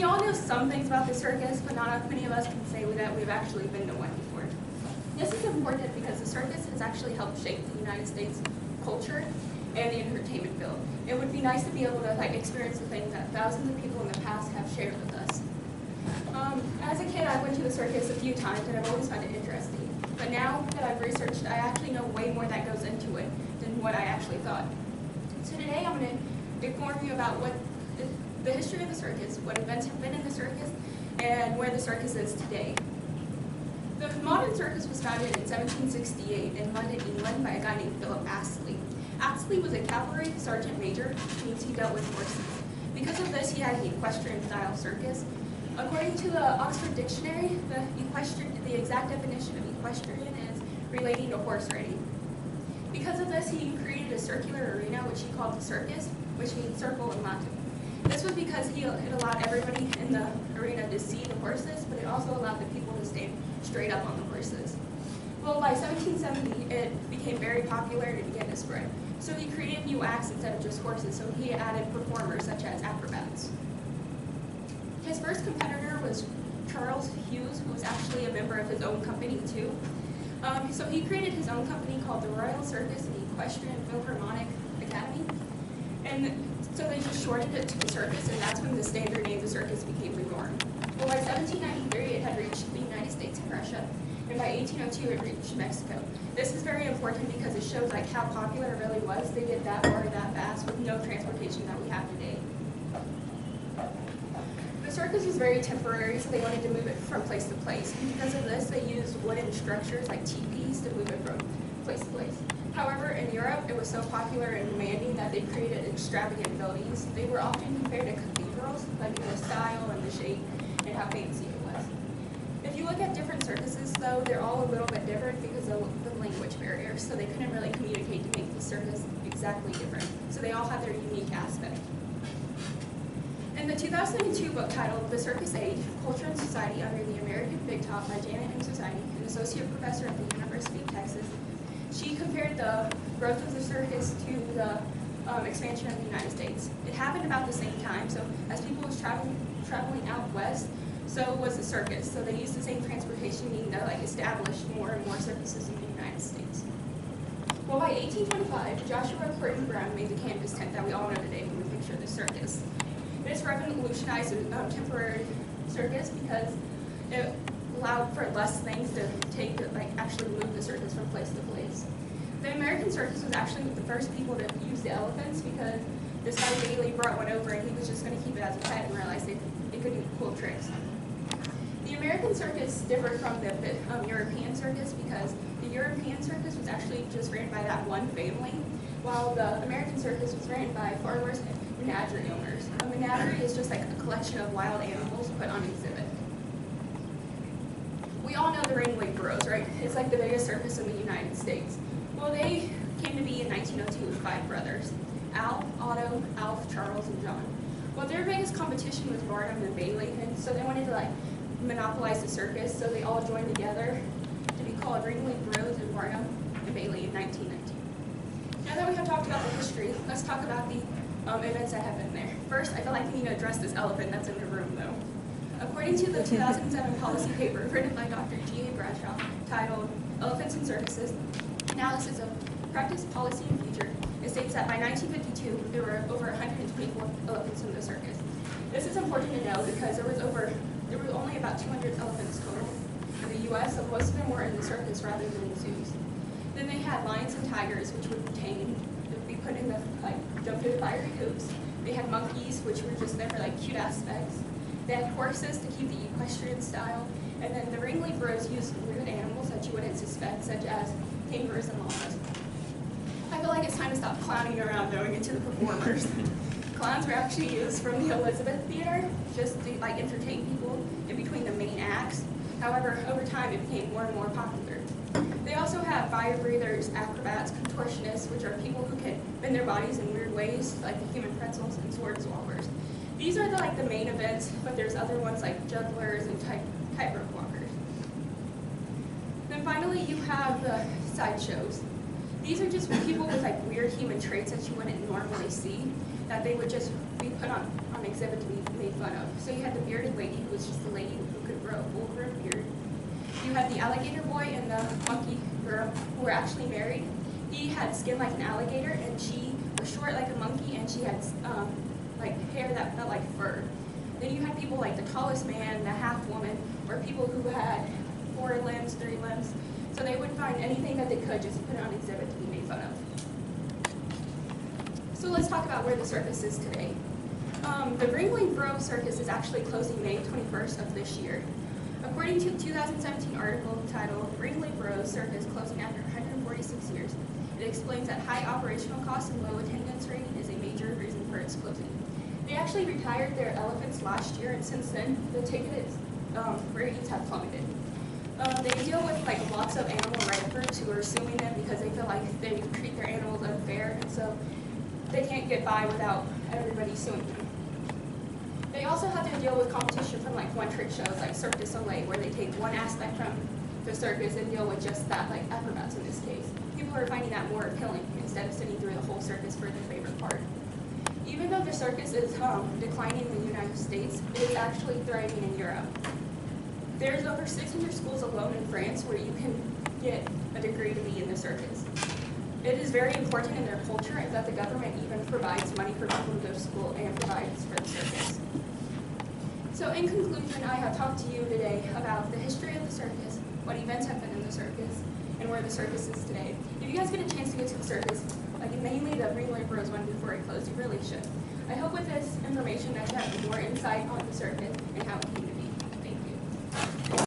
we all know some things about the circus, but not many of us can say that we've actually been to one before. This is important because the circus has actually helped shape the United States culture and the entertainment field. It would be nice to be able to experience the things that thousands of people in the past have shared with us. As a kid, I went to the circus a few times, and I've always found it interesting. But now that I've researched, I actually know way more that goes into it than what I actually thought. So today, I'm going to inform you about what the history of the circus, what events have been in the circus, and where the circus is today. The modern circus was founded in 1768 in London, England, by a guy named Philip Astley. Astley was a cavalry sergeant major, which means he dealt with horses. Because of this, he had an equestrian-style circus. According to the Oxford Dictionary, the exact definition of equestrian is relating to horse riding. Because of this, he created a circular arena, which he called the circus, which means circle in Latin. This was because it allowed everybody in the arena to see the horses, but it also allowed the people to stand straight up on the horses. Well, by 1770, it became very popular and it began to spread. So he created new acts instead of just horses, so he added performers such as acrobats. His first competitor was Charles Hughes, who was actually a member of his own company too. So he created his own company called the Royal Circus and Equestrian Philharmonic Academy. And so they just shortened it to the circus, and that's when the standard name, the circus, became the norm. Well, by 1793, it had reached the United States and Russia, and by 1802, it reached Mexico. This is very important because it shows how popular it really was. They did that far that fast with no transportation that we have today. The circus was very temporary, so they wanted to move it from place to place. And because of this, they used wooden structures like teepees to move it from place to place. However, in Europe, it was so popular and demanding that they created extravagant buildings. They were often compared to cathedrals, like in the style and the shape and how fancy it was. If you look at different circuses, though, they're all a little bit different because of the language barrier, so they couldn't really communicate to make the circus exactly different. So they all have their unique aspect. In the 2002 book titled The Circus Age, Culture and Society Under the American Big Top by Janet M. Society, an associate professor at the University of Texas, she compared the growth of the circus to the expansion of the United States. It happened about the same time, so as people was traveling out west, so was the circus. So they used the same transportation means to establish more and more circuses in the United States. Well, by 1825, Joshua Gordon Brown made the canvas tent that we all know today when we picture the circus. This revolutionized the temporary circus because it allowed for less things to actually move the circus from place to place. The American circus was actually the first people to use the elephants because this guy Bailey brought one over and he was just going to keep it as a pet and realized it could do cool tricks. The American circus differed from the European circus because the European circus was actually just ran by that one family, while the American circus was ran by farmers and menagerie owners. A menagerie is just like a collection of wild animals put on exhibit. We all know the Ringling Bros, right? It's like the biggest circus in the United States. Well, they came to be in 1902 with 5 brothers, Al, Otto, Alf, Charles, and John. Well, their biggest competition was Barnum and Bailey, and so they wanted to monopolize the circus, so they all joined together to be called Ringling Bros and Barnum and Bailey in 1919. Now that we have talked about the history, let's talk about the events that have been there. First, I feel like we need to address this elephant that's in the room, though. According to the 2007 policy paper written by Dr. G.A. Bradshaw, titled Elephants in Circuses, Analysis of Practice, Policy, and Future, it states that by 1952, there were over 124 elephants in the circus. This is important to know because there was only about 200 elephants total in the U.S., so most of them were in the circus rather than in zoos. Then they had lions and tigers, which would be put in the jump through the fiery hoops. They had monkeys, which were just there for cute aspects. They had horses to keep the equestrian style, and then the Ringling Bros used weird animals that you wouldn't suspect, such as kangaroos and llamas. I feel like it's time to stop clowning around going into the performers. Clowns were actually used from the Elizabeth Theater just to entertain people in between the main acts. However, over time it became more and more popular. They also have fire breathers, acrobats, contortionists, which are people who can bend their bodies in weird ways, like the human pretzels, and sword swappers. These are the main events, but there's other ones like jugglers and tightrope walkers. Then finally, you have the sideshows. These are just people with weird human traits that you wouldn't normally see, that they would just be put on on exhibit to be made fun of. So you had the bearded lady, who was just a lady who could grow a full-grown beard. You had the alligator boy and the monkey girl who were actually married. He had skin like an alligator, and she was short like a monkey, and she had like hair that felt like fur. Then you had people like the tallest man, the half woman, or people who had 4 limbs, 3 limbs. So they would find anything that they could just put it on exhibit to be made fun of. So let's talk about where the circus is today. The BWhiteInfo circus is actually closing May 21st of this year. According to a 2017 article titled BWhiteInfo Circus Closing After 146 Years, it explains that high operational costs and low attendance rating is a major reason for its closing. They actually retired their elephants last year, and since then, the ticket ratings have plummeted. They deal with like lots of animal rights groups who are suing them because they feel like they treat their animals unfair, and so they can't get by without everybody suing them. They also have to deal with competition from like one-trick shows like Cirque du Soleil, where they take one aspect from the circus and deal with just that, like acrobats in this case. People are finding that more appealing instead of sitting through the whole circus for their favorite part. Even though the circus is declining in the United States, it is actually thriving in Europe. There's over 600 schools alone in France where you can get a degree to be in the circus. It is very important in their culture, and that the government even provides money for people to go to school and provides for the circus. So in conclusion, I have talked to you today about the history of the circus, what events have been in the circus, and where the circus is today. If you guys get a chance to go to the circus, like mainly the BWhiteInfo one before it closed, you really should. I hope with this information that you have more insight on the circus and how it came to